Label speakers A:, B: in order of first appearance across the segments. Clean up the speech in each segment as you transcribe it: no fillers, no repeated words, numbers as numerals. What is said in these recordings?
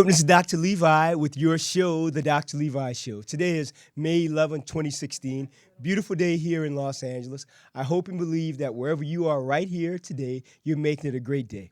A: This is Dr. Levi with your show, The Dr. Levi Show. Today is May 11, 2016. Beautiful day here in Los Angeles. I hope and believe that wherever you are right here today, you're making it a great day.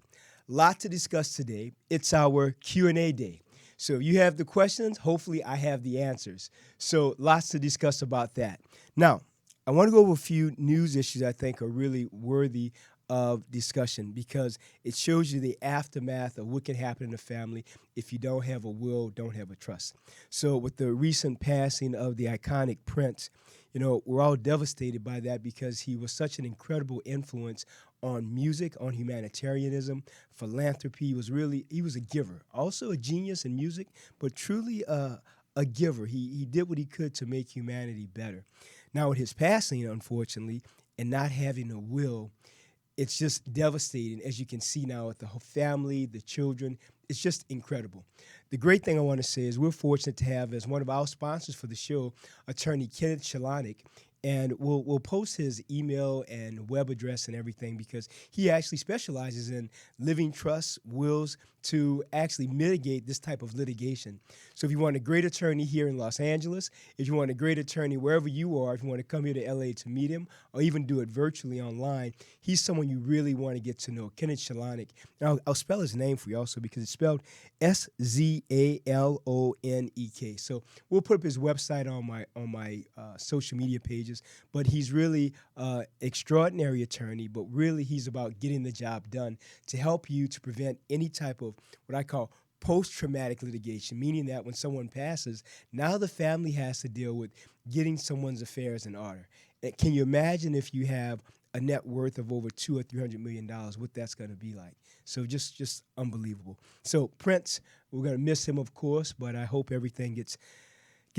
A: Lot to discuss today. It's our Q&A day. So if you have the questions, hopefully I have the answers. So lots to discuss about that. Now, I want to go over a few news issues I think are really worthy of discussion because it shows you the aftermath of what can happen in a family if you don't have a will, don't have a trust. So with the recent passing of the iconic Prince, we're all devastated by that because he was such an incredible influence on music, on humanitarianism, philanthropy. He was a giver, also a genius in music, but truly a giver. He did what he could to make humanity better. Now with his passing, unfortunately, and not having a will, it's just devastating, as you can see now with the whole family, the children. It's just incredible. The great thing I want to say is we're fortunate to have as one of our sponsors for the show, attorney Kenneth Chalanik, and we'll post his email and web address and everything because he actually specializes in living trusts, wills, to actually mitigate this type of litigation. So if you want a great attorney here in Los Angeles, if you want a great attorney wherever you are, if you want to come here to LA to meet him or even do it virtually online, he's someone you really want to get to know, Kenneth Chalanik. Now, I'll spell his name for you also because it's spelled Szalonek. So we'll put up his website on my social media pages, but he's really extraordinary attorney, but really he's about getting the job done to help you to prevent any type of what I call post-traumatic litigation, meaning that when someone passes, now the family has to deal with getting someone's affairs in order. And can you imagine if you have a net worth of over $200 or $300 million, what that's going to be like? So just unbelievable. So Prince, we're going to miss him, of course, but I hope everything gets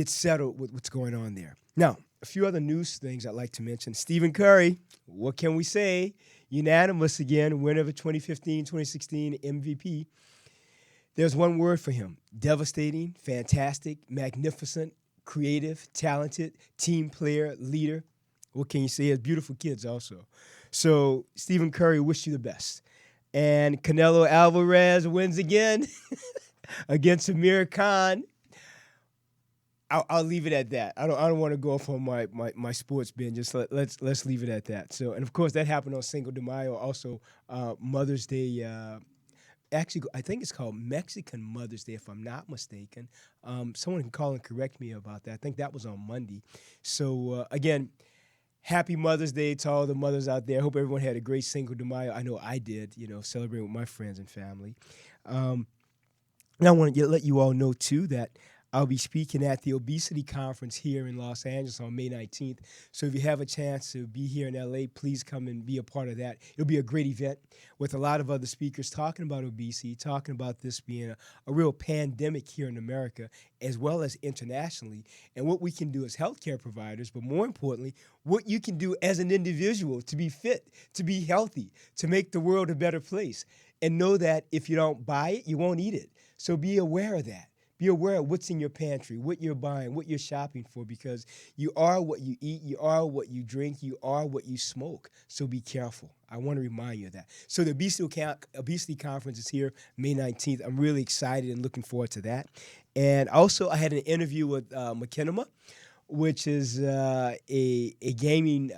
A: settled with what's going on there. Now, a few other news things I'd like to mention. Stephen Curry, what can we say? Unanimous again, winner of the 2015-2016 MVP. There's one word for him: devastating, fantastic, magnificent, creative, talented, team player, leader. What can you say? He has beautiful kids also. So Stephen Curry, wish you the best. And Canelo Alvarez wins again against Amir Khan. I'll leave it at that. I don't want to go off on my sports binge. Just let's leave it at that. So, and of course that happened on Cinco de Mayo, also Mother's Day. Actually, I think it's called Mexican Mother's Day, if I'm not mistaken. Someone can call and correct me about that. I think that was on Monday. So again, happy Mother's Day to all the mothers out there. I hope everyone had a great Cinco de Mayo. I know I did. Celebrating with my friends and family. And I want to let you all know too that I'll be speaking at the obesity conference here in Los Angeles on May 19th. So if you have a chance to be here in LA, please come and be a part of that. It'll be a great event with a lot of other speakers talking about obesity, talking about this being a real pandemic here in America as well as internationally, and what we can do as healthcare providers, but more importantly, what you can do as an individual to be fit, to be healthy, to make the world a better place. And know that if you don't buy it, you won't eat it. So be aware of that. Be aware of what's in your pantry, what you're buying, what you're shopping for, because you are what you eat, you are what you drink, you are what you smoke. So be careful. I want to remind you of that. So the obesity conference is here May 19th. I'm really excited and looking forward to that. And also I had an interview with Machinima, which is a gaming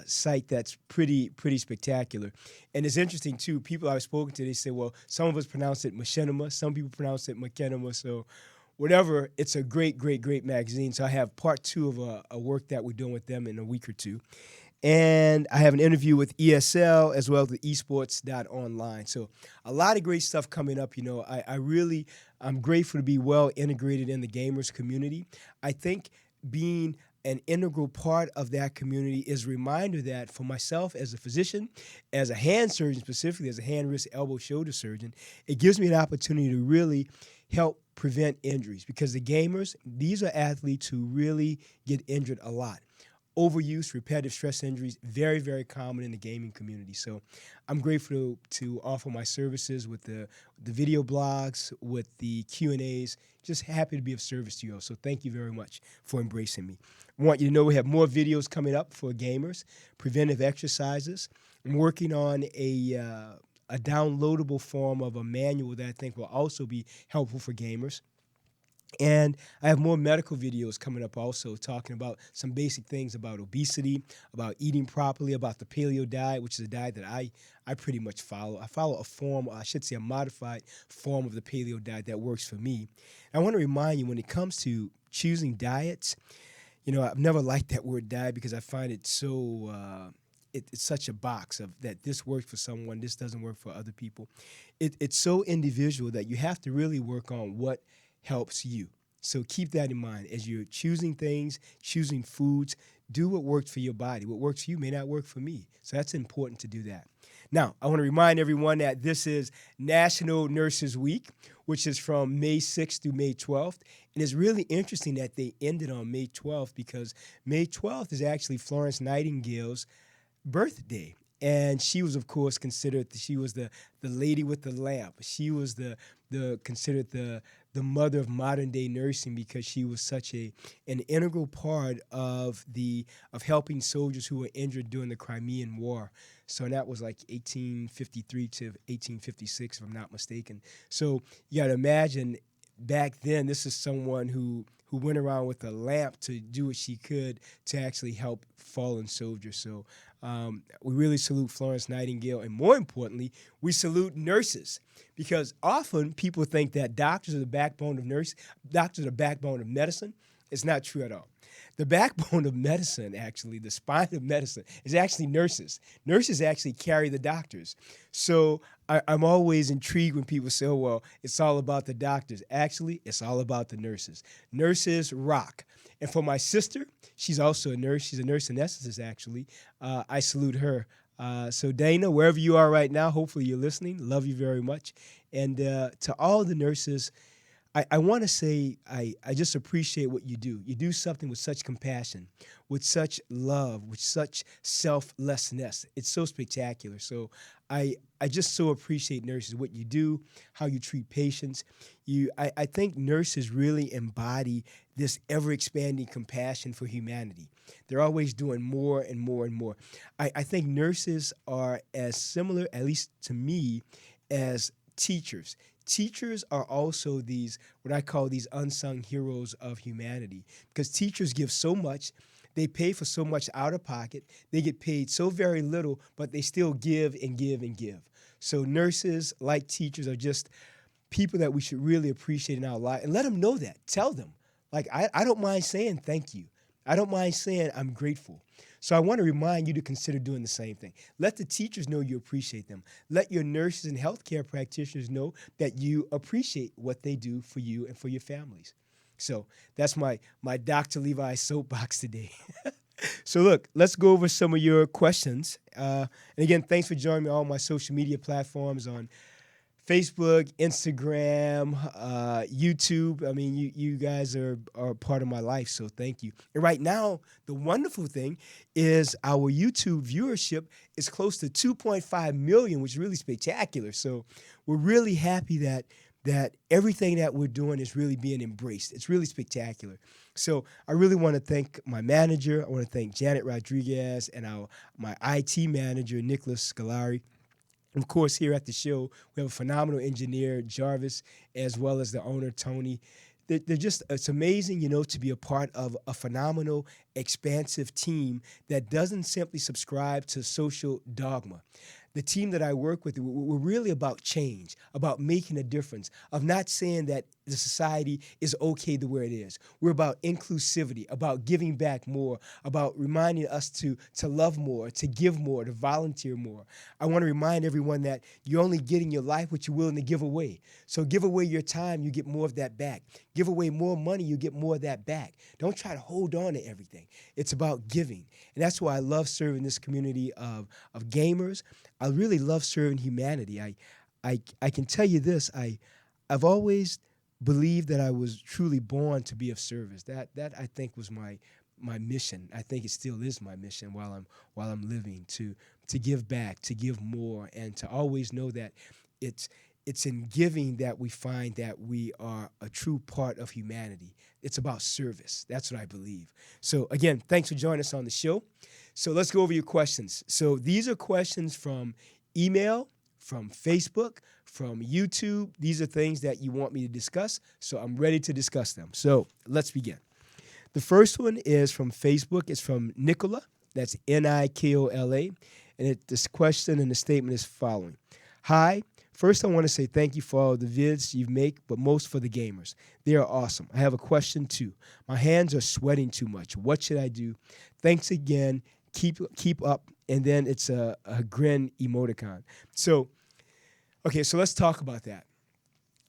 A: site that's pretty spectacular. And it's interesting, too. People I've spoken to, they say, well, some of us pronounce it Machinima, some people pronounce it Machinima. So whatever, it's a great magazine. So I have part 2 of a work that we're doing with them in a week or two. And I have an interview with ESL as well as the esports.online. So a lot of great stuff coming up. I'm grateful to be well integrated in the gamers community. I think being an integral part of that community is a reminder that for myself as a physician, as a hand surgeon specifically, as a hand, wrist, elbow, shoulder surgeon, it gives me an opportunity to really help prevent injuries because the gamers, these are athletes who really get injured a lot. Overuse, repetitive stress injuries, very common in the gaming community. So I'm grateful to offer my services with the video blogs, with the Q&As. Just happy to be of service to you all. So thank you very much for embracing me. I want you to know we have more videos coming up for gamers, preventive exercises. I'm working on a a downloadable form of a manual that I think will also be helpful for gamers. And I have more medical videos coming up also talking about some basic things about obesity, about eating properly, about the paleo diet, which is a diet that I pretty much follow. I follow a form, or I should say a modified form of the paleo diet that works for me. And I want to remind you when it comes to choosing diets, I've never liked that word diet because I find it so it's such a box of that this works for someone, this doesn't work for other people. It's so individual that you have to really work on what helps you. So keep that in mind as you're choosing things, choosing foods. Do what works for your body. What works for you may not work for me. So that's important to do that. Now, I want to remind everyone that this is National Nurses Week, which is from May 6th through May 12th. And it's really interesting that they ended on May 12th because May 12th is actually Florence Nightingale's birthday. And she was, of course, considered she was the lady with the lamp. She was the considered the mother of modern day nursing because she was such an integral part of helping soldiers who were injured during the Crimean War. So that was like 1853 to 1856, if I'm not mistaken. So you got to imagine back then, this is someone who went around with a lamp to do what she could to actually help fallen soldiers. So we really salute Florence Nightingale, and more importantly, we salute nurses because often people think that doctors are the backbone of doctors are the backbone of medicine. It's not true at all. The backbone of medicine, actually, the spine of medicine, is actually nurses. Nurses actually carry the doctors. So I'm always intrigued when people say, oh, well, it's all about the doctors. Actually, it's all about the nurses. Nurses rock. And for my sister, she's also a nurse. She's a nurse anesthetist, actually. I salute her. So Dana, wherever you are right now, hopefully you're listening. Love you very much. And to all the nurses, I want to say I just appreciate what you do. You do something with such compassion, with such love, with such selflessness. It's so spectacular. So I just so appreciate nurses, what you do, how you treat patients. I think nurses really embody this ever-expanding compassion for humanity. They're always doing more and more and more. I think nurses are as similar, at least to me, as teachers. Teachers are also what I call these unsung heroes of humanity, because teachers give so much, they pay for so much out of pocket, they get paid so very little, but they still give and give and give. So nurses, like teachers, are just people that we should really appreciate in our life, and let them know that. Tell them. Like, I don't mind saying thank you. I don't mind saying I'm grateful. So I want to remind you to consider doing the same thing. Let the teachers know you appreciate them. Let your nurses and healthcare practitioners know that you appreciate what they do for you and for your families. So that's my Dr. Levi soapbox today. So look, let's go over some of your questions. And again, thanks for joining me on all my social media platforms on Facebook, Instagram, YouTube. I mean, you guys are part of my life, so thank you. And right now, the wonderful thing is our YouTube viewership is close to 2.5 million, which is really spectacular. So we're really happy that everything that we're doing is really being embraced. It's really spectacular. So I really want to thank my manager. I want to thank Janet Rodriguez and my IT manager, Nicholas Scolari. Of course, here at the show, we have a phenomenal engineer, Jarvis, as well as the owner, Tony. It's amazing, to be a part of a phenomenal, expansive team that doesn't simply subscribe to social dogma. The team that I work with, we're really about change, about making a difference, of not saying that the society is okay the way it is. We're about inclusivity, about giving back more, about reminding us to love more, to give more, to volunteer more. I want to remind everyone that you only get in your life what you're willing to give away. So give away your time, you get more of that back. Give away more money, you get more of that back. Don't try to hold on to everything. It's about giving. And that's why I love serving this community of gamers. I really love serving humanity. I can tell you this, I've always believed that I was truly born to be of service. That I think was my mission. I think it still is my mission while I'm living, to give back, to give more, and to always know that it's in giving that we find that we are a true part of humanity. It's about service. That's what I believe. So again, thanks for joining us on the show. So let's go over your questions. So these are questions from email, from Facebook, from YouTube. These are things that you want me to discuss, so I'm ready to discuss them. So let's begin. The first one is from Facebook. It's from Nicola. That's Nikola. And this question and the statement is following. Hi. First, I want to say thank you for all the vids you make, but most for the gamers. They are awesome. I have a question, too. My hands are sweating too much. What should I do? Thanks again. Keep up. And then it's a grin emoticon. So, okay, so let's talk about that.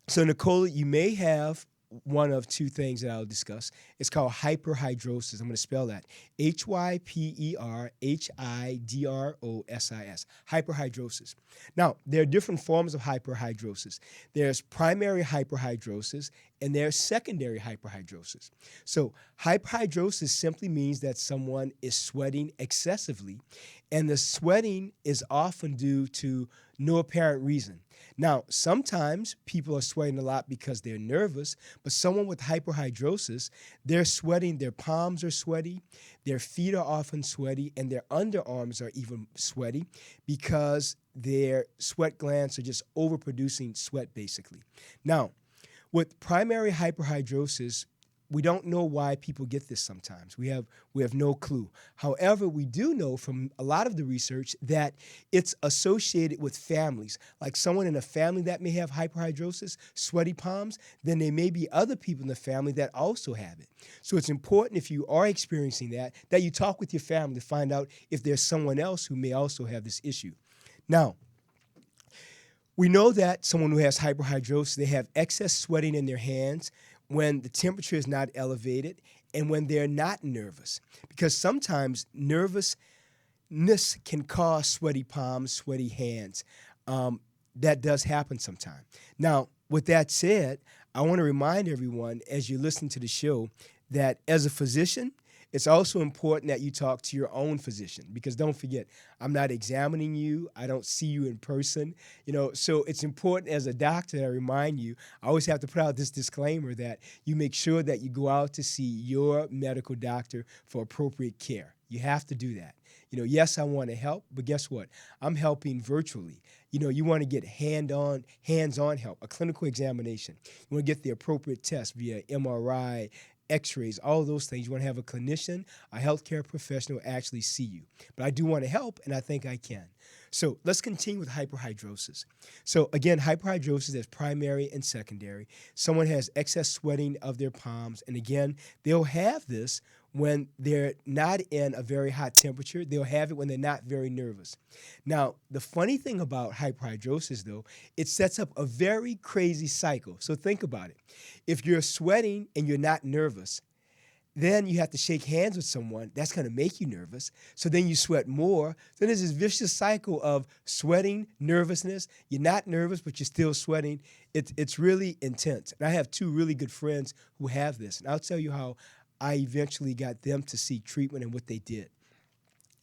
A: So, Nicola, you may have one of two things that I'll discuss. It's called hyperhidrosis. I'm going to spell that. Hyperhidrosis. Hyperhidrosis. Now, there are different forms of hyperhidrosis. There's primary hyperhidrosis and there's secondary hyperhidrosis. So hyperhidrosis simply means that someone is sweating excessively, and the sweating is often due to no apparent reason. Now, sometimes people are sweating a lot because they're nervous, but someone with hyperhidrosis, they're sweating, their palms are sweaty, their feet are often sweaty, and their underarms are even sweaty because their sweat glands are just overproducing sweat, basically. Now, with primary hyperhidrosis, we don't know why people get this sometimes. We have no clue. However, we do know from a lot of the research that it's associated with families. Like someone in a family that may have hyperhidrosis, sweaty palms, then there may be other people in the family that also have it. So it's important if you are experiencing that you talk with your family to find out if there's someone else who may also have this issue. Now, we know that someone who has hyperhidrosis, they have excess sweating in their hands when the temperature is not elevated and when they're not nervous. Because sometimes nervousness can cause sweaty palms, sweaty hands. That does happen sometimes. Now, with that said, I want to remind everyone as you listen to the show that as a physician, it's also important that you talk to your own physician because don't forget, I'm not examining you. I don't see you in person. So it's important as a doctor that I remind you, I always have to put out this disclaimer that you make sure that you go out to see your medical doctor for appropriate care. You have to do that. Yes, I want to help, but guess what? I'm helping virtually. You want to get hands-on help, a clinical examination. You want to get the appropriate test via MRI, X-rays, all those things. You want to have a clinician, a healthcare professional actually see you. But I do want to help, and I think I can. So let's continue with hyperhidrosis. So again, hyperhidrosis is primary and secondary. Someone has excess sweating of their palms, and again, they'll have this when they're not in a very hot temperature. They'll have it when they're not very nervous. Now, the funny thing about hyperhidrosis, though, it sets up a very crazy cycle. So think about it. If you're sweating and you're not nervous, then you have to shake hands with someone. That's going to make you nervous. So then you sweat more. Then there's this vicious cycle of sweating, nervousness. You're not nervous, but you're still sweating. It's really intense. And I have two really good friends who have this. And I'll tell you how I eventually got them to seek treatment and what they did.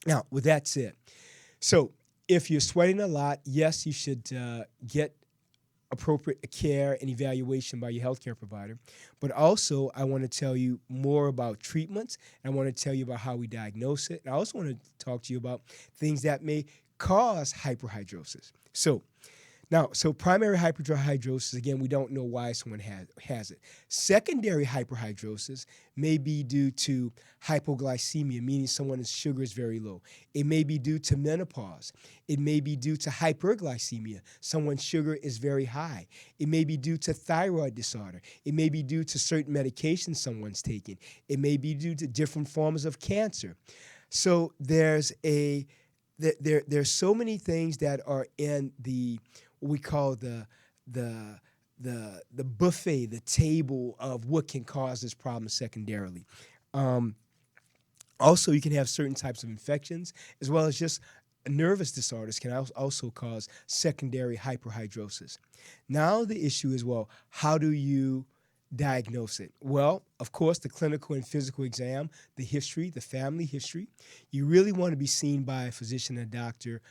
A: Now, with that said, so if you're sweating a lot, yes, you should get appropriate care and evaluation by your healthcare provider. But also, I want to tell you more about treatments, and I want to tell you about how we diagnose it. And I also want to talk to you about things that may cause hyperhidrosis. So primary hyperhidrosis, again, we don't know why someone has it. Secondary hyperhidrosis may be due to hypoglycemia, meaning someone's sugar is very low. It may be due to menopause. It may be due to hyperglycemia. Someone's sugar is very high. It may be due to thyroid disorder. It may be due to certain medications someone's taking. It may be due to different forms of cancer. So there's so many things that are in what we call the buffet, the table of what can cause this problem secondarily. Also, you can have certain types of infections as well as just nervous disorders can also cause secondary hyperhidrosis. Now the issue is, well, how do you diagnose it? Well, of course, the clinical and physical exam, the history, the family history. You really want to be seen by a physician, a doctor,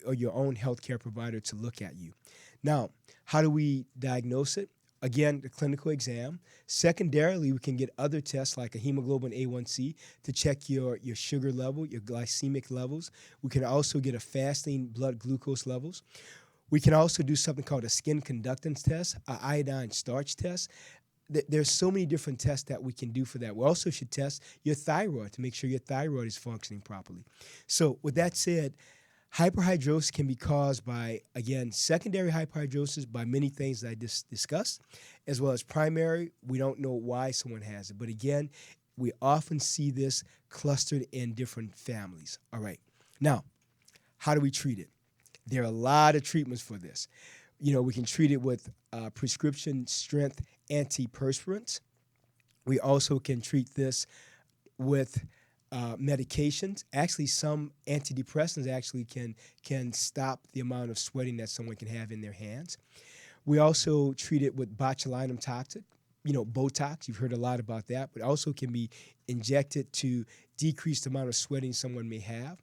A: or your own healthcare provider to look at you. Now, how do we diagnose it? Again, the clinical exam. Secondarily, we can get other tests like a hemoglobin A1C to check your sugar level, your glycemic levels. We can also get a fasting blood glucose levels. We can also do something called a skin conductance test, an iodine starch test. There's so many different tests that we can do for that. We also should test your thyroid to make sure your thyroid is functioning properly. So, with that said, hyperhidrosis can be caused by, again, secondary hyperhidrosis by many things that I just discussed, as well as primary. We don't know why someone has it. But again, we often see this clustered in different families. All right. Now, how do we treat it? There are a lot of treatments for this. We can treat it with prescription strength antiperspirants. We also can treat this with medications. Actually, some antidepressants actually can stop the amount of sweating that someone can have in their hands. We also treat it with botulinum toxin, Botox. You've heard a lot about that, but also can be injected to decrease the amount of sweating someone may have.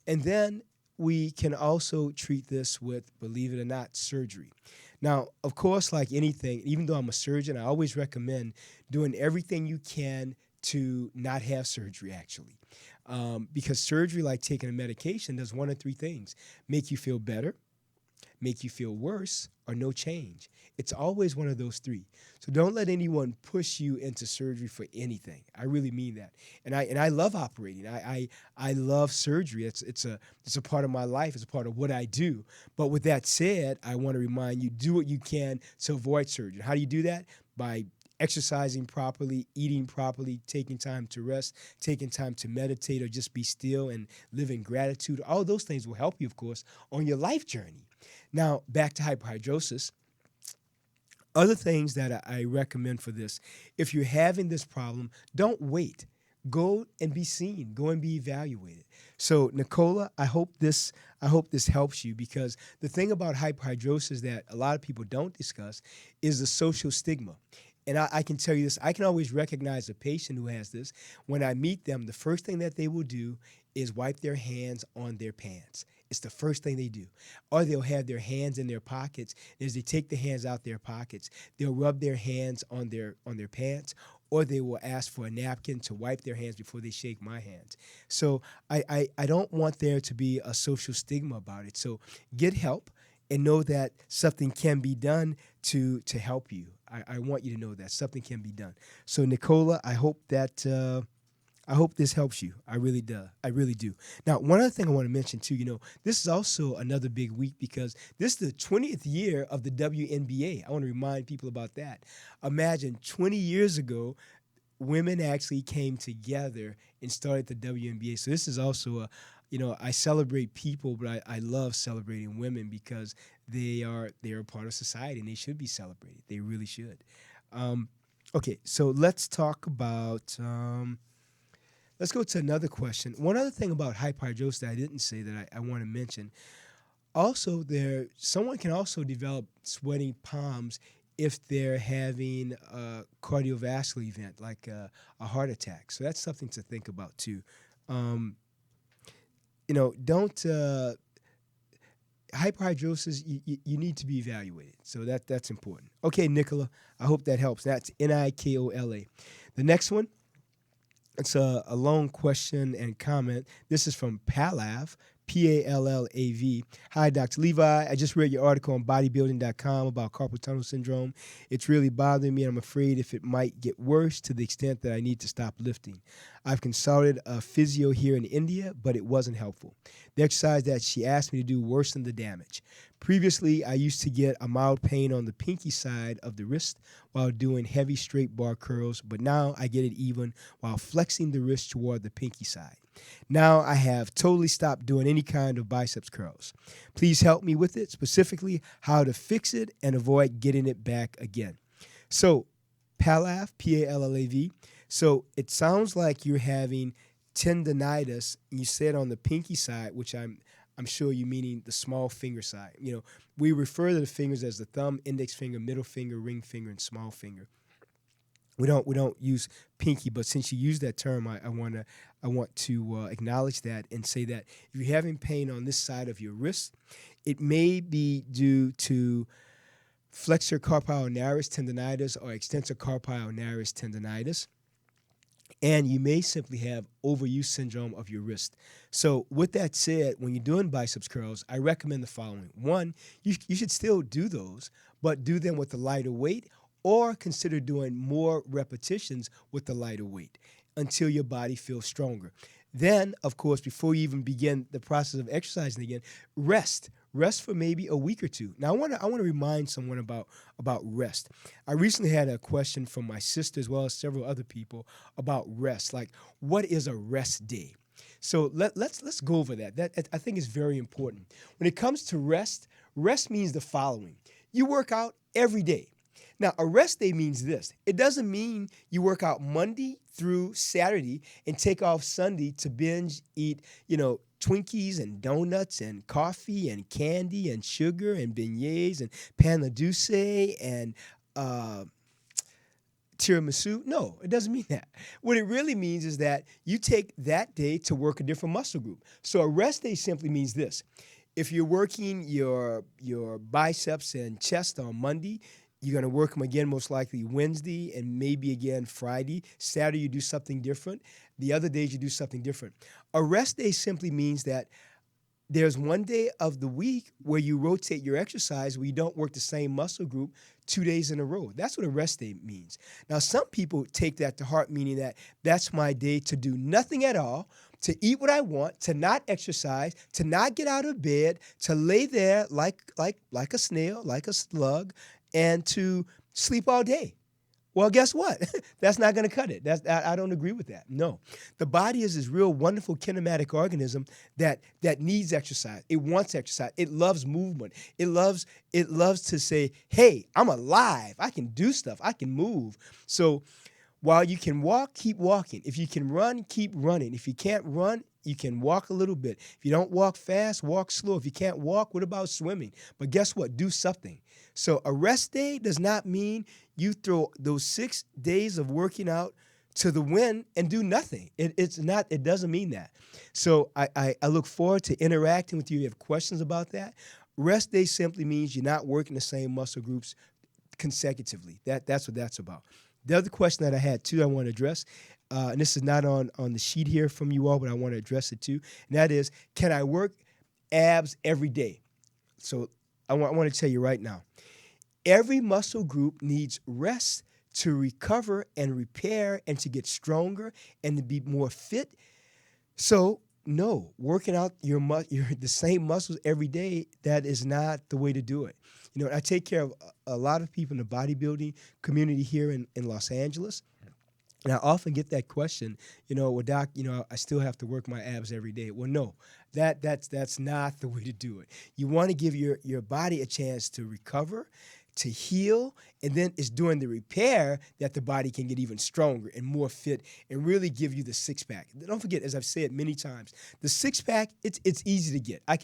A: And then we can also treat this with, believe it or not, surgery. Now, of course, like anything, even though I'm a surgeon, I always recommend doing everything you can to not have surgery, actually. Because surgery, like taking a medication, does one of three things: make you feel better, make you feel worse, or no change. It's always one of those three. So don't let anyone push you into surgery for anything. I really mean that. And I love operating. I love surgery. It's a part of my life. It's a part of what I do. But with that said, I want to remind you, do what you can to avoid surgery. How do you do that? By exercising properly, eating properly, taking time to rest, taking time to meditate or just be still and live in gratitude. All those things will help you, of course, on your life journey. Now, back to hyperhidrosis. Other things that I recommend for this: if you're having this problem, don't wait. Go and be seen. Go and be evaluated. So, Nicola, I hope this helps you, because the thing about hyperhidrosis that a lot of people don't discuss is the social stigma. And I can tell you this: I can always recognize a patient who has this. When I meet them, the first thing that they will do is wipe their hands on their pants. It's the first thing they do. Or they'll have their hands in their pockets. As they take the hands out their pockets, they'll rub their hands on their pants, or they will ask for a napkin to wipe their hands before they shake my hands. So I don't want there to be a social stigma about it. So get help and know that something can be done to help you. I want you to know that something can be done. So, Nicola, I hope this helps you. I really do. I really do. Now, one other thing I want to mention too, this is also another big week because this is the 20th year of the WNBA. I want to remind people about that. Imagine 20 years ago, women actually came together and started the WNBA. So this is also I celebrate people, but I love celebrating women because they are a part of society and they should be celebrated. They really should. Okay, so let's talk about. Let's go to another question. One other thing about hyperhidrosis that I didn't say that I want to mention. Also, someone can also develop sweating palms if they're having a cardiovascular event like a heart attack. So that's something to think about too. Don't hyperhidrosis. You need to be evaluated. So that's important. Okay, Nicola, I hope that helps. That's Nikola. The next one. It's a long question and comment. This is from Pallav, Pallav. Hi, Dr. Levi. I just read your article on bodybuilding.com about carpal tunnel syndrome. It's really bothering me, and I'm afraid if it might get worse to the extent that I need to stop lifting. I've consulted a physio here in India, but it wasn't helpful. The exercise that she asked me to do worsened the damage. Previously, I used to get a mild pain on the pinky side of the wrist while doing heavy straight bar curls, but now I get it even while flexing the wrist toward the pinky side. Now I have totally stopped doing any kind of biceps curls. Please help me with it, specifically how to fix it and avoid getting it back again. So, Pallav, Pallav. So it sounds like you're having tendonitis. You said on the pinky side, which I'm sure you meaning the small finger side. We refer to the fingers as the thumb, index finger, middle finger, ring finger, and small finger. We don't use pinky, but since you use that term, I want to acknowledge that and say that if you're having pain on this side of your wrist, it may be due to flexor carpi ulnaris tendonitis or extensor carpi ulnaris tendonitis. and you may simply have overuse syndrome of your wrist. So, with that said, when you're doing biceps curls, I recommend the following. One, you should still do those, but do them with a lighter weight or consider doing more repetitions with the lighter weight until your body feels stronger. Then, of course, before you even begin the process of exercising again, rest. Rest for maybe a week or two. Now, I want to remind someone about rest. I recently had a question from my sister as well as several other people about rest. Like, what is a rest day? So let's go over that. That I think is very important. When it comes to rest, rest means the following: you work out every day. Now, a rest day means this. It doesn't mean you work out Monday through Saturday and take off Sunday to binge eat, Twinkies and donuts and coffee and candy and sugar and beignets and pain douce and tiramisu. No, it doesn't mean that. What it really means is that you take that day to work a different muscle group. So a rest day simply means this. If you're working your biceps and chest on Monday, you're going to work them again most likely Wednesday and maybe again Friday. Saturday, you do something different. The other days, you do something different. A rest day simply means that there's one day of the week where you rotate your exercise where you don't work the same muscle group 2 days in a row. That's what a rest day means. Now, some people take that to heart, meaning that that's my day to do nothing at all, to eat what I want, to not exercise, to not get out of bed, to lay there like a snail, like a slug, and to sleep all day. Well, guess what? That's not going to cut it. I don't agree with that. No. The body is this real wonderful kinematic organism that needs exercise. It wants exercise. It loves movement. It loves to say, hey, I'm alive. I can do stuff. I can move. So while you can walk, keep walking. If you can run, keep running. If you can't run, you can walk a little bit. If you don't walk fast, walk slow. If you can't walk, what about swimming? But guess what? Do something. So a rest day does not mean you throw those 6 days of working out to the wind and do nothing. It doesn't mean that. So I look forward to interacting with you if you have questions about that. Rest day simply means you're not working the same muscle groups consecutively. That's what that's about. The other question that I had, too, I want to address, and this is not on the sheet here from you all, but I want to address it, too, and that is, can I work abs every day? So I want to tell you right now, every muscle group needs rest to recover and repair and to get stronger and to be more fit. So, no, working out the same muscles every day, that is not the way to do it. I take care of a lot of people in the bodybuilding community here in Los Angeles. And I often get that question, well, doc, I still have to work my abs every day. Well, no, that's not the way to do it. You want to give your body a chance to recover, to heal, and then it's during the repair that the body can get even stronger and more fit and really give you the six-pack. Don't forget, as I've said many times, the six-pack, it's easy to get. I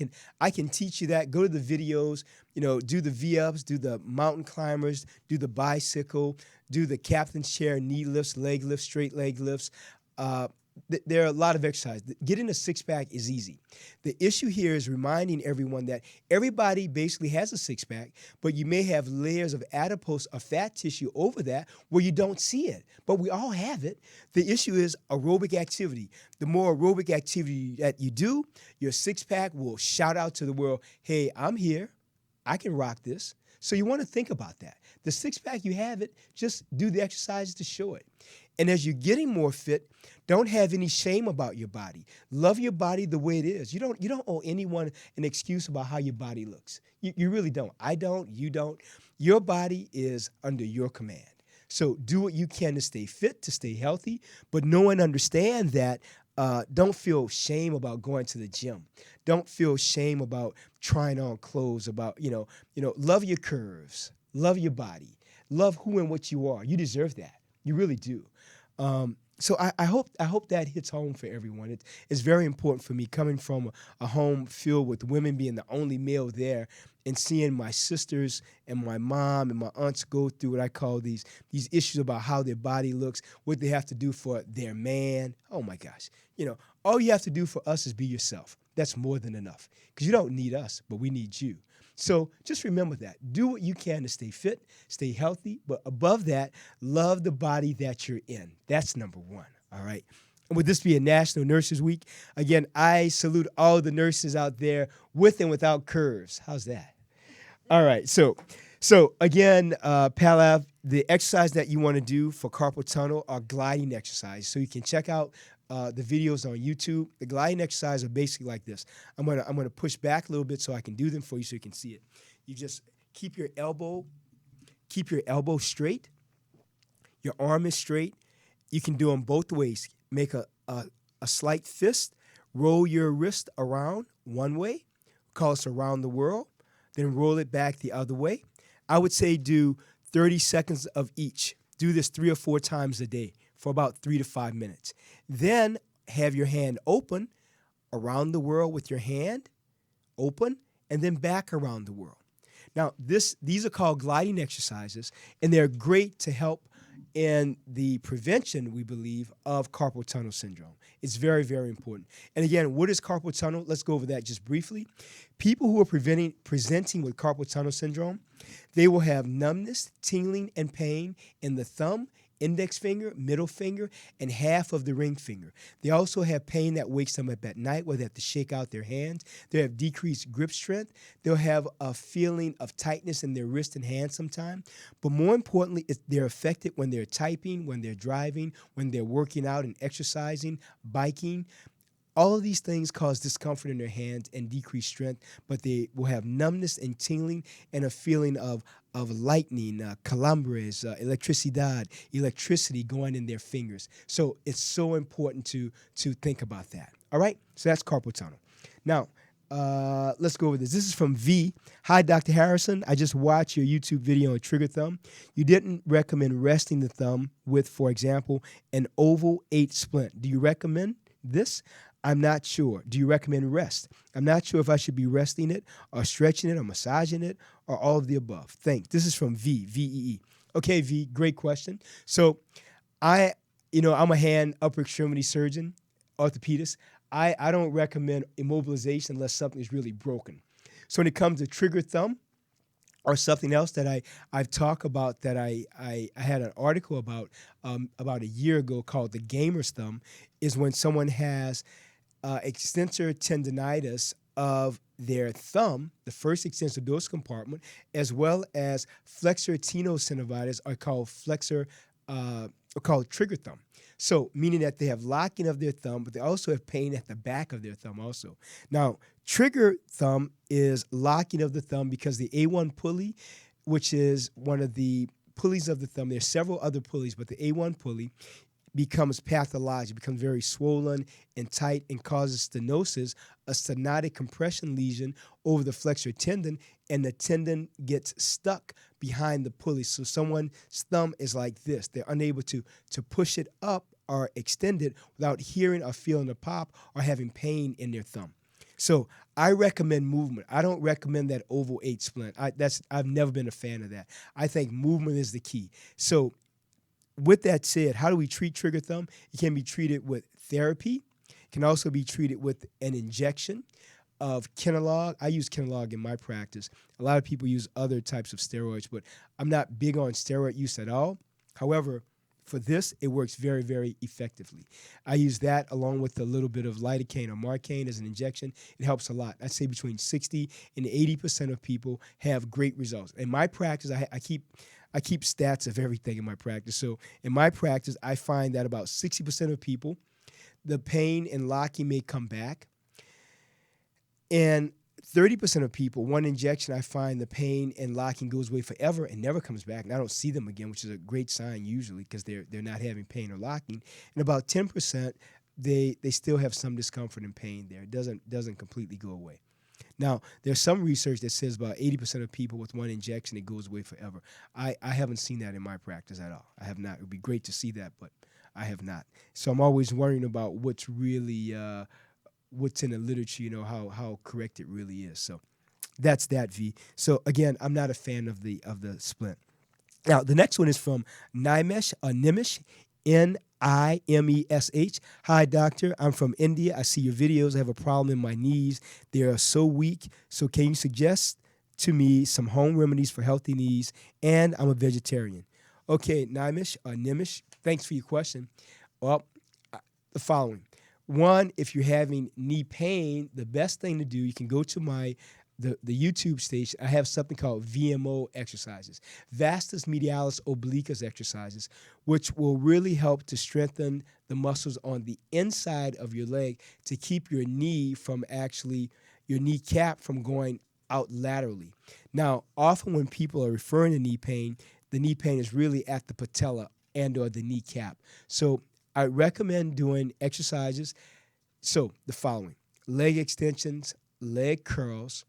A: can teach you that. Go to the videos, do the V-ups, do the mountain climbers, do the bicycle, do the captain's chair, knee lifts, leg lifts, straight leg lifts. There are a lot of exercises. Getting a six-pack is easy. The issue here is reminding everyone that everybody basically has a six-pack, but you may have layers of adipose or fat tissue over that where you don't see it. But we all have it. The issue is aerobic activity. The more aerobic activity that you do, your six-pack will shout out to the world, hey, I'm here. I can rock this. So you want to think about that. The six-pack, you have it. Just do the exercises to show it. And as you're getting more fit, don't have any shame about your body. Love your body the way it is. You don't owe anyone an excuse about how your body looks. You really don't. I don't. You don't. Your body is under your command. So do what you can to stay fit, to stay healthy, but know and understand that don't feel shame about going to the gym. Don't feel shame about trying on clothes, about, love your curves, love your body, love who and what you are. You deserve that. You really do. So I hope that hits home for everyone. It's very important for me coming from a home filled with women being the only male there and seeing my sisters and my mom and my aunts go through what I call these issues about how their body looks, what they have to do for their man. Oh, my gosh. All you have to do for us is be yourself. That's more than enough because you don't need us, but we need you. So just remember that. Do what you can to stay fit, stay healthy, but above that, love the body that you're in. That's number one. All right. And would this be a National Nurses Week? Again, I salute all the nurses out there with and without curves. How's that? All right. So again, Palav, the exercise that you want to do for carpal tunnel are gliding exercises. So you can check out the videos on YouTube. The gliding exercises are basically like this. I'm gonna push back a little bit so I can do them for you so you can see it. You just keep your elbow straight. Your arm is straight. You can do them both ways. Make a slight fist. Roll your wrist around one way. Call us around the world. Then roll it back the other way. I would say do 30 seconds of each. Do this 3 or 4 times a day for about 3 to 5 minutes. Then have your hand open around the world with your hand open and then back around the world. Now, these are called gliding exercises, and they're great to help in the prevention, we believe, of carpal tunnel syndrome. It's very, very important. And again, what is carpal tunnel? Let's go over that just briefly. People who are presenting with carpal tunnel syndrome, they will have numbness, tingling, and pain in the thumb, index finger, middle finger, and half of the ring finger. They also have pain that wakes them up at night where they have to shake out their hands. They have decreased grip strength. They'll have a feeling of tightness in their wrist and hand sometimes. But more importantly, they're affected when they're typing, when they're driving, when they're working out and exercising, biking. All of these things cause discomfort in their hands and decreased strength, but they will have numbness and tingling and a feeling of lightning, calambres, electricidad, electricity going in their fingers. So it's so important to think about that. All right? So that's carpal tunnel. Now, let's go over this. This is from V. Hi, Dr. Harrison. I just watched your YouTube video on trigger thumb. You didn't recommend resting the thumb with, for example, an oval 8 splint. Do you recommend this? I'm not sure. Do you recommend rest? I'm not sure if I should be resting it or stretching it or massaging it or all of the above. Thanks. This is from V, V-E-E. Okay, V, great question. So I'm a hand upper extremity surgeon, orthopedist. I don't recommend immobilization unless something is really broken. So when it comes to trigger thumb or something else that I've talked about that I had an article about a year ago called the gamer's thumb, is when someone has extensor tendinitis of their thumb, the first extensor dorsal compartment, as well as flexor tenosynovitis, are called trigger thumb. So meaning that they have locking of their thumb, but they also have pain at the back of their thumb also. Now, trigger thumb is locking of the thumb because the A1 pulley, which is one of the pulleys of the thumb, there's several other pulleys, but the A1 pulley becomes pathologic, becomes very swollen and tight and causes stenosis, a stenotic compression lesion over the flexor tendon, and the tendon gets stuck behind the pulley. So someone's thumb is like this. They're unable to push it up or extend it without hearing or feeling a pop or having pain in their thumb. So I recommend movement. I don't recommend that oval 8 splint. I've never been a fan of that. I think movement is the key. So with that said, how do we treat trigger thumb? It can be treated with therapy. It can also be treated with an injection of Kenalog. I use Kenalog in my practice. A lot of people use other types of steroids, but I'm not big on steroid use at all. However, for this, it works very, very effectively. I use that along with a little bit of lidocaine or Marcaine as an injection. It helps a lot. I'd say between 60 and 80% of people have great results. In my practice, I keep stats of everything in my practice. So in my practice, I find that about 60% of people, the pain and locking may come back. And 30% of people, one injection, I find the pain and locking goes away forever and never comes back. And I don't see them again, which is a great sign usually because they're not having pain or locking. And about 10%, they still have some discomfort and pain there. It doesn't completely go away. Now, there's some research that says about 80% of people with one injection, it goes away forever. I haven't seen that in my practice at all. I have not. It would be great to see that, but I have not. So I'm always worrying about what's really what's in the literature, how correct it really is. So that's that, V. So again, I'm not a fan of the splint. Now, the next one is from Nimesh, Nimesh. Hi, doctor. I'm from India. I see your videos. I have a problem in my knees. They are so weak. So can you suggest to me some home remedies for healthy knees? And I'm a vegetarian. Okay, Nimesh, thanks for your question. Well, the following. One, if you're having knee pain, the best thing to do, you can go to the YouTube station. I have something called VMO exercises, vastus medialis obliquus exercises, which will really help to strengthen the muscles on the inside of your leg to keep your knee from actually, your kneecap from going out laterally. Now, often when people are referring to knee pain, the knee pain is really at the patella and or the kneecap. So I recommend doing exercises. So the following: leg extensions, leg curls,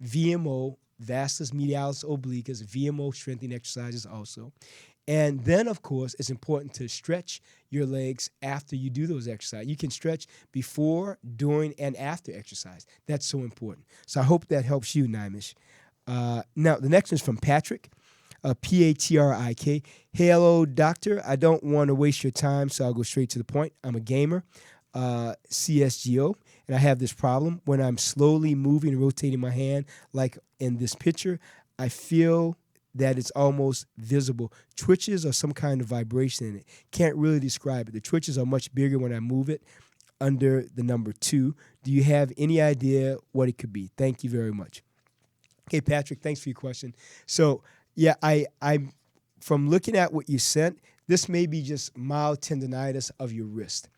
A: VMO, vastus medialis obliquus, VMO strengthening exercises also. And then, of course, it's important to stretch your legs after you do those exercises. You can stretch before, during, and after exercise. That's so important. So I hope that helps you, Naimish. Now, the next one is from Patrick, Patrik. Hey, hello, doctor. I don't want to waste your time, so I'll go straight to the point. I'm a gamer, CSGO, and I have this problem. When I'm slowly moving and rotating my hand, like in this picture, I feel that it's almost visible. Twitches or some kind of vibration in it. Can't really describe it. The twitches are much bigger when I move it under the number 2. Do you have any idea what it could be? Thank you very much. Okay, Patrick, thanks for your question. So, yeah, I'm from looking at what you sent, this may be just mild tendonitis of your wrist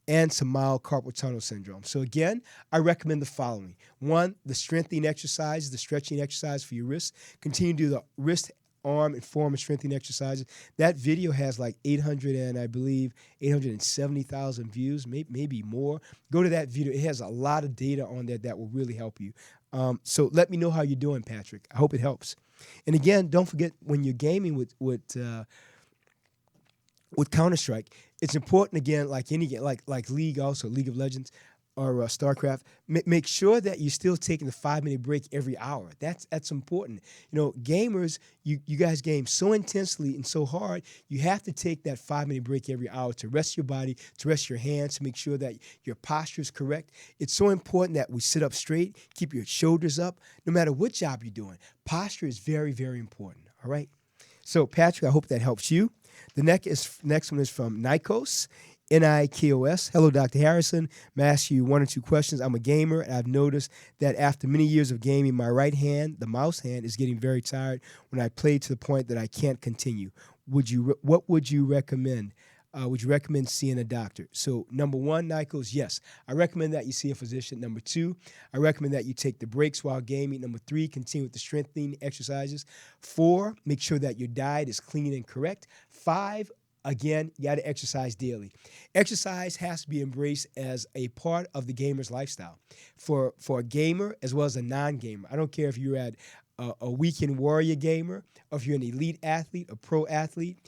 A: and some mild carpal tunnel syndrome. So again, I recommend the following. 1, the strengthening exercise, the stretching exercise for your wrist. Continue to do the wrist, arm, and forearm strengthening exercises. That video has like 870,000 views, maybe more. Go to that video. It has a lot of data on there that will really help you. So let me know how you're doing, Patrick. I hope it helps. And again, don't forget when you're gaming with Counter-Strike, it's important, again, like any game, like League also, League of Legends or StarCraft, make sure that you're still taking the 5-minute break every hour. That's important. You know, gamers, you guys game so intensely and so hard, you have to take that 5-minute break every hour to rest your body, to rest your hands, to make sure that your posture is correct. It's so important that we sit up straight, keep your shoulders up, no matter what job you're doing. Posture is very, very important, all right? So, Patrick, I hope that helps you. The next one is from Nikos, Nikos. Hello, Dr. Harrison. May I ask you 1 or 2 questions? I'm a gamer, and I've noticed that after many years of gaming, my right hand, the mouse hand, is getting very tired when I play to the point that I can't continue. What would you recommend? Would you recommend seeing a doctor? So, number 1, Nikos, yes. I recommend that you see a physician. Number 2, I recommend that you take the breaks while gaming. Number 3, continue with the strengthening exercises. 4, make sure that your diet is clean and correct. 5, again, you got to exercise daily. Exercise has to be embraced as a part of the gamer's lifestyle. For a gamer as well as a non-gamer. I don't care if you're at a weekend warrior gamer or if you're an elite athlete, a pro athlete.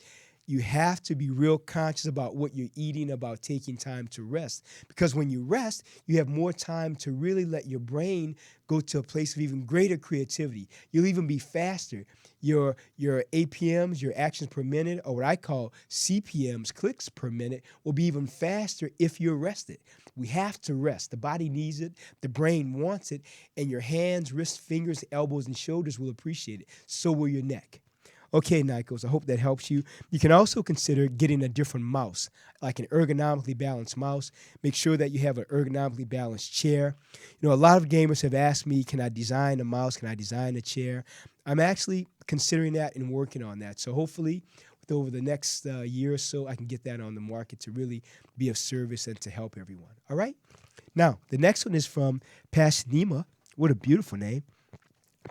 A: You have to be real conscious about what you're eating, about taking time to rest. Because when you rest, you have more time to really let your brain go to a place of even greater creativity. You'll even be faster. Your APMs, your actions per minute, or what I call CPMs, clicks per minute, will be even faster if you're rested. We have to rest. The body needs it. The brain wants it. And your hands, wrists, fingers, elbows, and shoulders will appreciate it. So will your neck. Okay, Nikos, I hope that helps you. You can also consider getting a different mouse, like an ergonomically balanced mouse. Make sure that you have an ergonomically balanced chair. You know, a lot of gamers have asked me, can I design a mouse? Can I design a chair? I'm actually considering that and working on that. So hopefully, over the next year or so, I can get that on the market to really be of service and to help everyone. All right? Now, the next one is from Pashnima. What a beautiful name.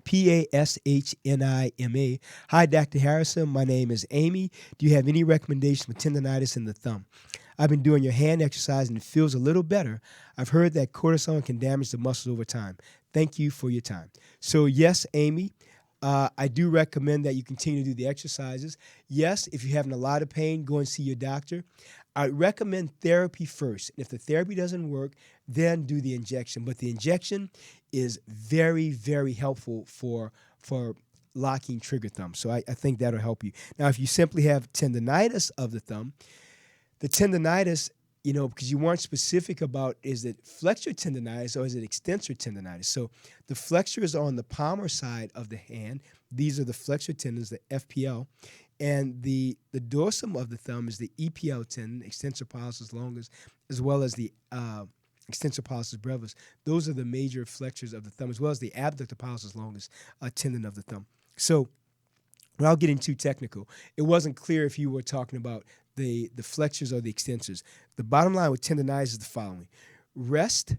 A: Pashnima. Hi, Dr. Harrison. My name is Amy. Do you have any recommendations for tendonitis in the thumb? I've been doing your hand exercise and it feels a little better. I've heard that cortisone can damage the muscles over time. Thank you for your time. So, yes, Amy, I do recommend that you continue to do the exercises. Yes, if you're having a lot of pain, go and see your doctor. I recommend therapy first. And if the therapy doesn't work, then do the injection. But the injection is very, very helpful for locking trigger thumb. So I think that'll help you. Now, if you simply have tendonitis of the thumb, the tendonitis, because you weren't specific about, is it flexor tendonitis or is it extensor tendonitis? So the flexor is on the palmar side of the hand. These are the flexor tendons, the FPL. And the dorsum of the thumb is the EPL tendon, extensor pollicis longus, as well as the extensor pollicis brevis. Those are the major flexors of the thumb, as well as the abductor pollicis longus tendon of the thumb. So without getting too technical, it wasn't clear if you were talking about the flexors or the extensors. The bottom line with tendonitis is the following: rest,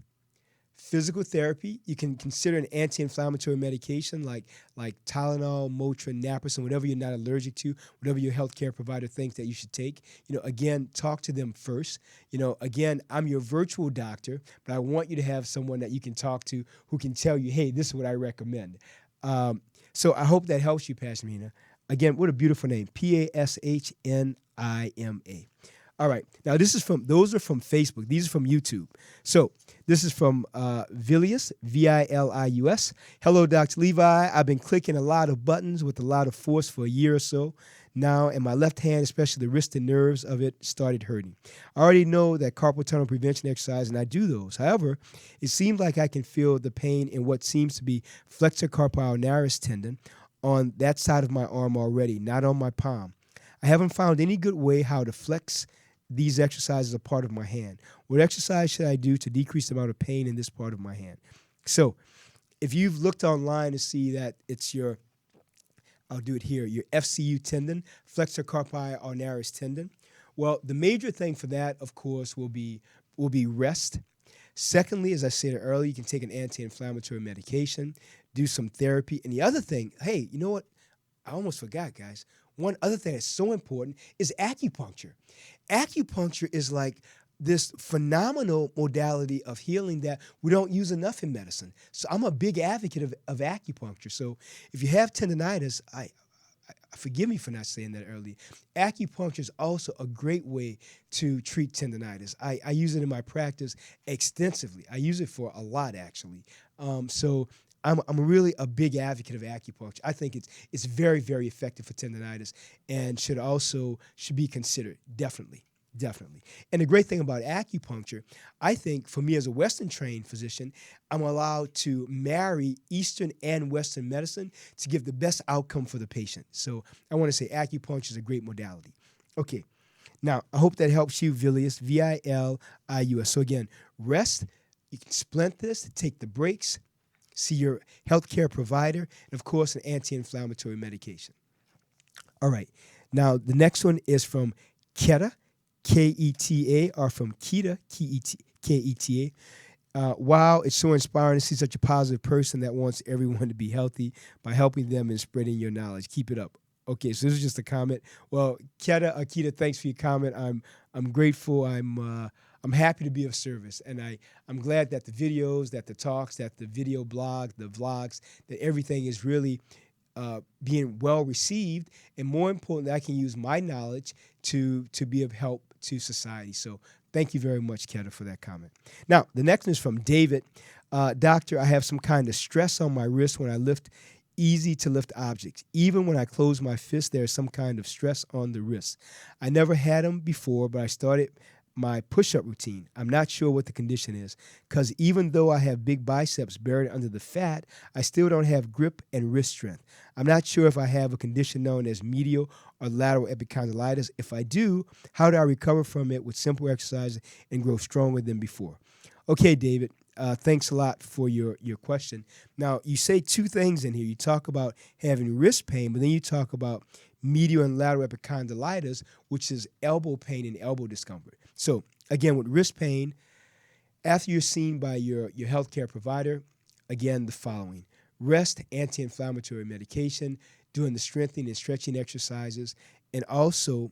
A: physical therapy. You can consider an anti-inflammatory medication like Tylenol, Motrin, Naproxen, whatever you're not allergic to, whatever your healthcare provider thinks that you should take. Again, talk to them first. Again, I'm your virtual doctor, but I want you to have someone that you can talk to who can tell you, hey, this is what I recommend. So I hope that helps you, Pashmina. Again, what a beautiful name, Pashnima. All right, now those are from Facebook. These are from YouTube. So this is from Vilius, Vilius. Hello, Dr. Levi. I've been clicking a lot of buttons with a lot of force for a year or so now, and my left hand, especially the wrist and nerves of it, started hurting. I already know that carpal tunnel prevention exercise, and I do those. However, it seems like I can feel the pain in what seems to be flexor carpi ulnaris tendon on that side of my arm already, not on my palm. I haven't found any good way how to flex these exercises are part of my hand. What exercise should I do to decrease the amount of pain in this part of my hand? So if you've looked online to see that it's I'll do it here, your FCU tendon, flexor carpi ulnaris tendon. Well, the major thing for that, of course, will be rest. Secondly, as I said earlier, you can take an anti-inflammatory medication, do some therapy. And the other thing, hey, you know what? I almost forgot, guys. One other thing that's so important is acupuncture. Acupuncture is like this phenomenal modality of healing that we don't use enough in medicine. So I'm a big advocate of acupuncture. So if you have tendonitis, I forgive me for not saying that earlier. Acupuncture is also a great way to treat tendonitis. I use it in my practice extensively. I use it for a lot, actually. So I'm really a big advocate of acupuncture. I think it's very, very effective for tendonitis and should be considered, definitely. And the great thing about acupuncture, I think for me as a Western trained physician, I'm allowed to marry Eastern and Western medicine to give the best outcome for the patient. So I want to say acupuncture is a great modality. Okay, now I hope that helps you, Vilius, Vilius. So again, rest, you can splint this, take the breaks, see your healthcare provider, and of course an anti-inflammatory medication. All right, now the next one is from Keta, Keta, or from Kita, Keta. Wow, it's so inspiring to see such a positive person that wants everyone to be healthy by helping them and spreading your knowledge. Keep it up. Okay, so this is just a comment. Well, Kita, thanks for your comment. I'm grateful. I'm happy to be of service, and I'm glad that the videos, that the talks, that the video blog, the vlogs, that everything is really being well received, and more importantly, I can use my knowledge to be of help to society. So thank you very much, Keta, for that comment. Now, the next one is from David. Doctor, I have some kind of stress on my wrist when I lift easy to lift objects. Even when I close my fist, there is some kind of stress on the wrist. I never had them before, but I started my push-up routine. I'm not sure what the condition is, because even though I have big biceps buried under the fat, I still don't have grip and wrist strength. I'm not sure if I have a condition known as medial or lateral epicondylitis. If I do, how do I recover from it with simple exercise and grow stronger than before? Okay, David, thanks a lot for your question. Now, you say two things in here. You talk about having wrist pain, but then you talk about medial and lateral epicondylitis, which is elbow pain and elbow discomfort. So again, with wrist pain, after you're seen by your healthcare provider, again, the following: rest, anti-inflammatory medication, doing the strengthening and stretching exercises, and also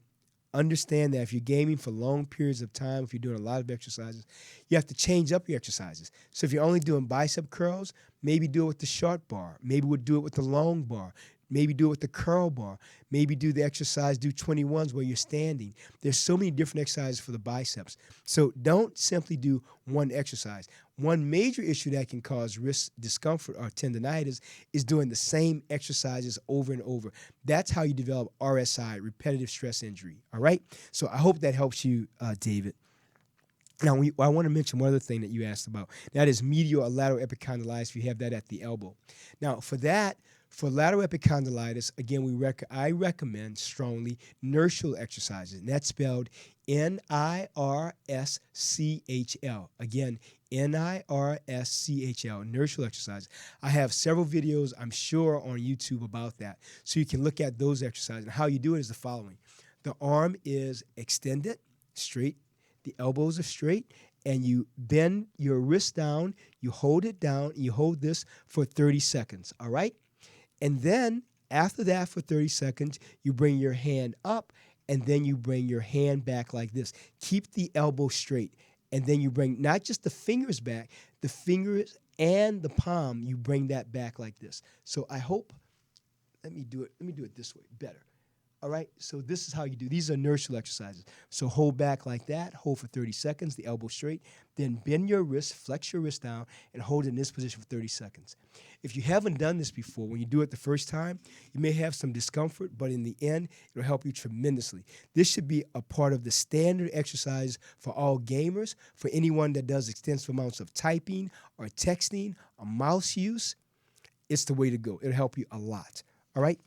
A: understand that if you're gaming for long periods of time, if you're doing a lot of exercises, you have to change up your exercises. So if you're only doing bicep curls, maybe do it with the short bar. Maybe we'll do it with the long bar. Maybe do it with the curl bar. Maybe do the exercise, do 21s where you're standing. There's so many different exercises for the biceps. So don't simply do one exercise. One major issue that can cause wrist discomfort or tendonitis is doing the same exercises over and over. That's how you develop RSI, repetitive stress injury. All right? So I hope that helps you, David. Now, I want to mention one other thing that you asked about. That is medial or lateral epicondylitis, if you have that at the elbow. Now, for lateral epicondylitis, again, I recommend strongly inertial exercises, and that's spelled NIRSCHL. Again, NIRSCHL, inertial exercises. I have several videos, I'm sure, on YouTube about that. So you can look at those exercises. And how you do it is the following. The arm is extended, straight, the elbows are straight, and you bend your wrist down, you hold it down, and you hold this for 30 seconds, all right? And then after that for 30 seconds, you bring your hand up, and then you bring your hand back like this. Keep the elbow straight, and then you bring not just the fingers back, the fingers and the palm, you bring that back like this. So I hope, let me do it this way, better. All right, so this is how you do. These are inertial exercises. So hold back like that, hold for 30 seconds, the elbow straight, then bend your wrist, flex your wrist down, and hold it in this position for 30 seconds. If you haven't done this before, when you do it the first time, you may have some discomfort, but in the end, it'll help you tremendously. This should be a part of the standard exercise for all gamers, for anyone that does extensive amounts of typing or texting or mouse use. It's the way to go. It'll help you a lot. All right?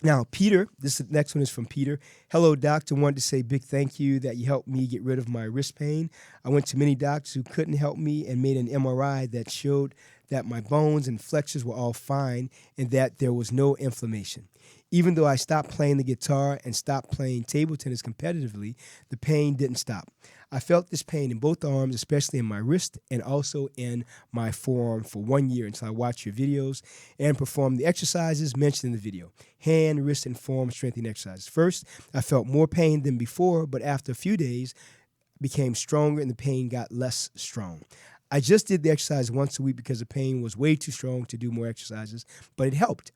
A: Now, Peter, the next one is from Peter. Hello, doctor. Wanted to say big thank you that you helped me get rid of my wrist pain. I went to many doctors who couldn't help me and made an MRI that showed that my bones and flexors were all fine and that there was no inflammation. Even though I stopped playing the guitar and stopped playing table tennis competitively, the pain didn't stop. I felt this pain in both arms, especially in my wrist and also in my forearm for 1 year until I watched your videos and performed the exercises mentioned in the video. Hand, wrist, and forearm strengthening exercises. First, I felt more pain than before, but after a few days, became stronger and the pain got less strong. I just did the exercise once a week because the pain was way too strong to do more exercises, but it helped.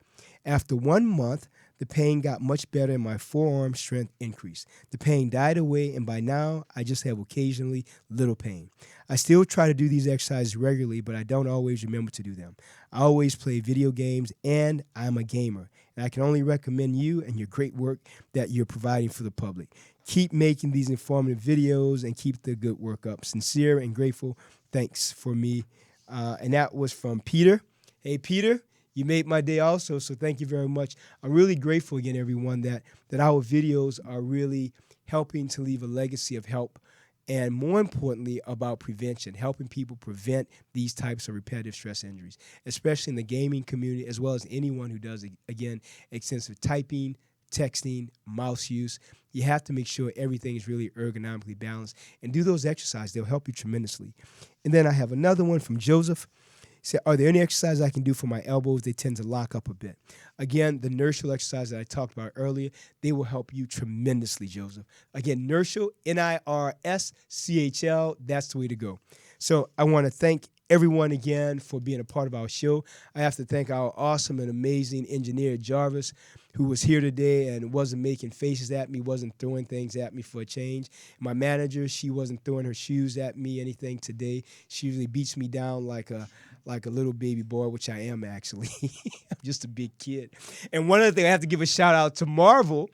A: After 1 month, the pain got much better and my forearm strength increased. The pain died away, and by now, I just have occasionally little pain. I still try to do these exercises regularly, but I don't always remember to do them. I always play video games, and I'm a gamer. And I can only recommend you and your great work that you're providing for the public. Keep making these informative videos and keep the good work up. Sincere and grateful. Thanks for me. And that was from Peter. Hey, Peter. You made my day also, so thank you very much. I'm really grateful again, everyone, that our videos are really helping to leave a legacy of help and, more importantly, about prevention, helping people prevent these types of repetitive stress injuries, especially in the gaming community, as well as anyone who does, again, extensive typing, texting, mouse use. You have to make sure everything is really ergonomically balanced and do those exercises. They'll help you tremendously. And then I have another one from Joseph. Said, are there any exercises I can do for my elbows? They tend to lock up a bit. Again, the inertial exercises that I talked about earlier, they will help you tremendously, Joseph. Again, inertial, NIRSCHL, that's the way to go. So I want to thank everyone again for being a part of our show. I have to thank our awesome and amazing engineer, Jarvis, who was here today and wasn't making faces at me, wasn't throwing things at me for a change. My manager, she wasn't throwing her shoes at me, anything today. She usually beats me down like a little baby boy, which I am actually. I'm just a big kid. And one other thing, I have to give a shout out to Marvel.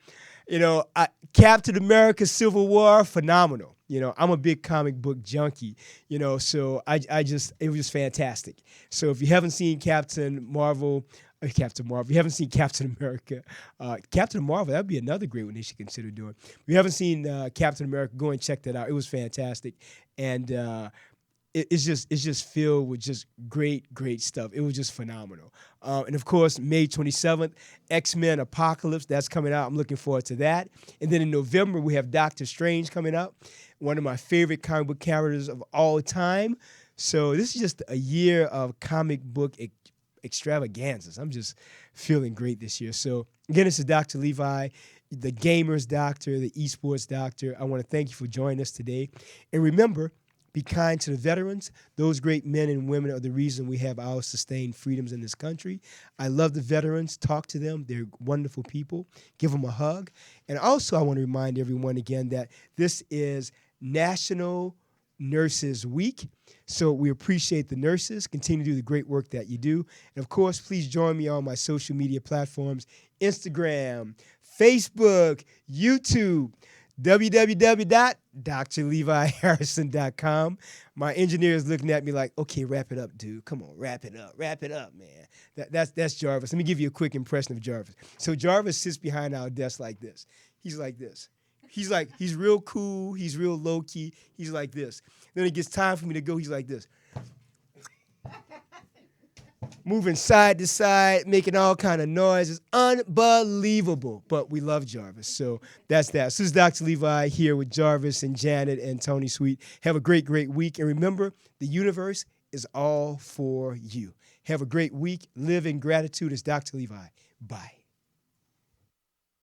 A: Captain America Civil War, phenomenal. I'm a big comic book junkie, so it was just fantastic. So if you haven't seen Captain Marvel, you haven't seen Captain America, Captain Marvel, that would be another great one they should consider doing. If you haven't seen Captain America, go and check that out. It was fantastic. And it's just filled with just great stuff. It was just phenomenal. And of course, May 27th, X-Men Apocalypse, that's coming out. I'm looking forward to that. And then in November, we have Doctor Strange coming up, one of my favorite comic book characters of all time. So this is just a year of comic book extravaganzas. I'm just feeling great this year. So again, this is Dr. Levi, the gamer's doctor, the esports doctor. I want to thank you for joining us today. And remember, be kind to the veterans. Those great men and women are the reason we have our sustained freedoms in this country. I love the veterans. Talk to them. They're wonderful people. Give them a hug. And also, I want to remind everyone again that this is National Nurses Week. So we appreciate the nurses. Continue to do the great work that you do. And of course, please join me on my social media platforms, Instagram, Facebook, YouTube. www.drleviharrison.com. My engineer is looking at me like, okay, wrap it up, dude. Come on, wrap it up, man. That's Jarvis. Let me give you a quick impression of Jarvis. So Jarvis sits behind our desk like this. He's like this. He's real cool. He's real low key. He's like this. Then it gets time for me to go. He's like this. Moving side to side, making all kind of noises. Unbelievable. But we love Jarvis. So that's that. So this is Dr. Levi here with Jarvis and Janet and Tony Sweet. Have a great, great week. And remember, the universe is all for you. Have a great week. Live in gratitude. It's Dr. Levi. Bye.